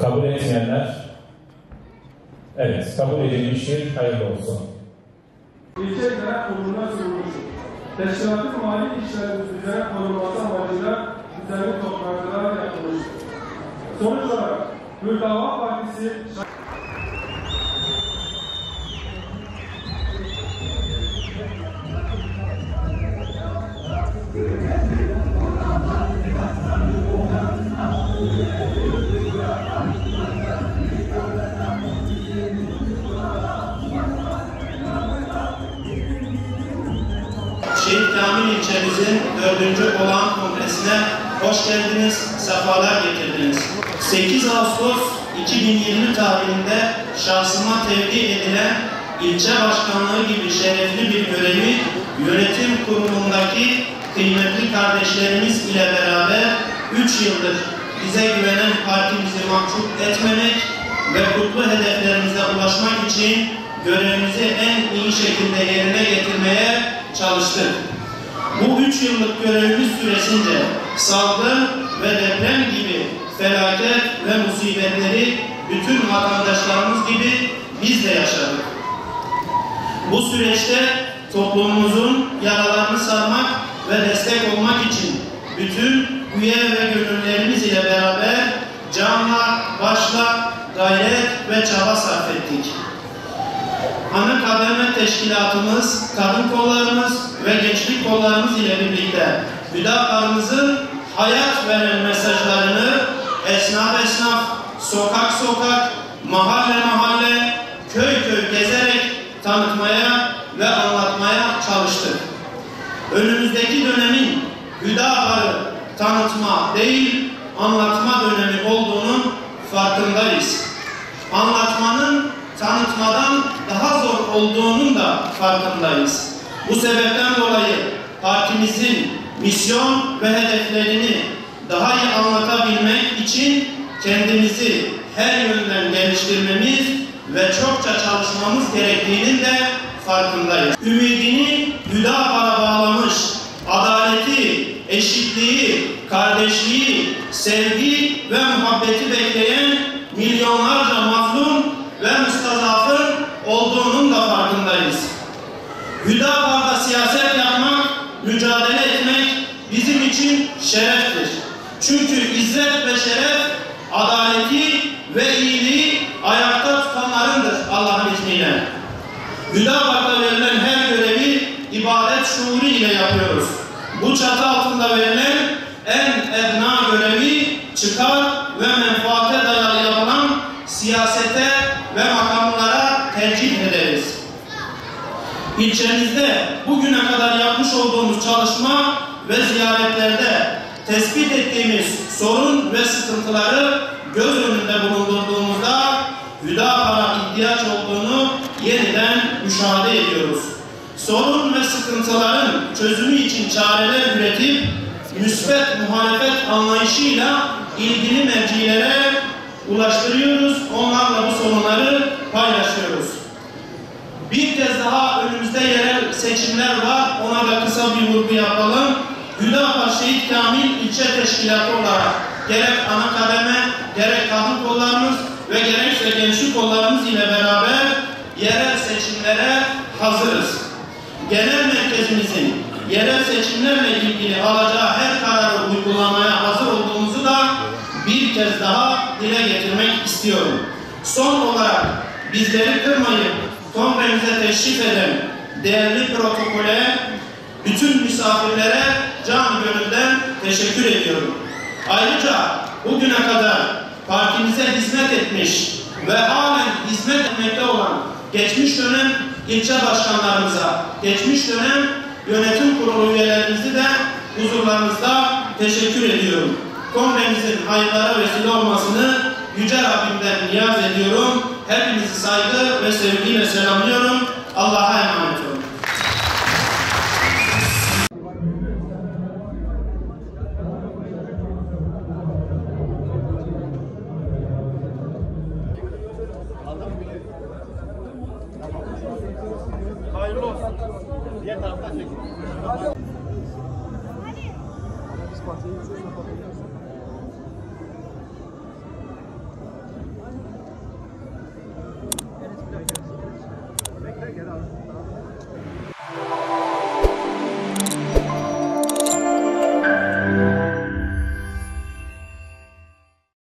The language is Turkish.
Kabul etmeyenler, evet, kabul edilmiştir, hayırlı olsun. İlçe Genel Kurulu'na sunulmuştur. Teşkilatın mali işleri düzene konulması amacıyla düzenli toplantılar yapılmıştır. Sonuç olarak Hürriyet Partisi Şehit Kamil ilçemizin 4. olağan kongresine hoş geldiniz, sefalar getirdiniz. 8 Ağustos 2020 tarihinde şahsıma tevdi edilen ilçe başkanlığı gibi şerefli bir görevi yönetim kurulundaki kıymetli kardeşlerimiz ile beraber 3 yıldır bize güvenen partimizi mahcup etmemek ve kutlu hedeflerimize ulaşmak için görevimizi en iyi şekilde yerine getirmeye çalıştık. Bu 3 yıllık görevimiz süresince salgın ve deprem gibi felaket ve musibetleri bütün vatandaşlarımız gibi biz de yaşadık. Bu süreçte toplumumuzun yaralarını sarmak ve destek olmak için bütün üye ve gönüllerimiz ile beraber canla, başla, gayret ve çaba sarf ettik. Ana kademe teşkilatımız, kadın kollarımız ve gençlik kollarımız ile birlikte Hüdapar'ımızın hayat veren mesajlarını esnaf esnaf, sokak sokak, mahalle mahalle, köy köy gezerek tanıtmaya ve anlatmaya çalıştık. Önümüzdeki dönemin Hüdapar'ı tanıtma değil, anlatma dönemi olduğunun farkındayız. Anlatmanın tanıtmadan daha zor olduğunun da farkındayız. Bu sebepten dolayı partimizin misyon ve hedeflerini daha iyi anlatabilmek için kendimizi her yönden geliştirmemiz ve çokça çalışmamız gerektiğinin de farkındayız. Ümidini Hüdapar'a bağlamış, adaleti, eşitliği, kardeşliği, sevgi ve muhabbeti bekleyen milyonlarca mazlum ve müstazafın olduğunun da farkındayız. Hüdapar'da siyaset yapmak, mücadele etmek bizim için şereftir. Çünkü izzet ve şeref, adaleti ve iyiliği ayakta tutanlarındır Allah'ın izniyle. Hüdapar'da verilen her görevi ibadet şuuru ile yapıyoruz. Bu çatı altında verilen en edna görevi çıkar ve menfaate dayalı yapılan siyasete ve makamlara tercih ederiz. İlçemizde bugüne kadar yapmış olduğumuz çalışma ve ziyaretlerde tespit ettiğimiz sorun ve sıkıntıları göz önünde bulundurduğumuzda Hüdapar'a ihtiyaç olduğunu yeniden müşahede ediyoruz. Sorun ve sıkıntıların çözümü için çareler üretip müsbet muhalefet anlayışıyla ilgili mercilere ulaştırıyoruz, onlarla bu sorunları paylaşıyoruz. Bir kez daha önümüzde yerel seçimler var, ona da kısa bir vurgu yapalım. Hüdapar Şehit Kamil ilçe teşkilatı olarak gerek ana kademe, gerek kadın kollarımız ve gerekse gençlik kollarımız ile beraber yerel seçimlere hazırız. Genel merkezimizin yerel seçimlerle ilgili alacağı her kararı uygulamaya hazır olduğumuzu da bir kez daha dile getirmek istiyorum. Son olarak bizleri kırmayıp kongremize teşrif eden değerli protokole, bütün misafirlere can gönülden teşekkür ediyorum. Ayrıca bugüne kadar partimize hizmet etmiş ve halen hizmet etmekte olan geçmiş dönem ilçe başkanlarımıza, geçmiş dönem yönetim kurulu üyelerimizi de huzurlarınızda teşekkür ediyorum. Kongremizin hayırlara vesile olmasını Yüce Rabbimden niyaz ediyorum. Hepinizi saygı ve sevgiyle selamlıyorum. Allah'a emanet olun. Hayırlı olsun. Diğer taraftan çekin. bahçeyi söz yapabiliriz.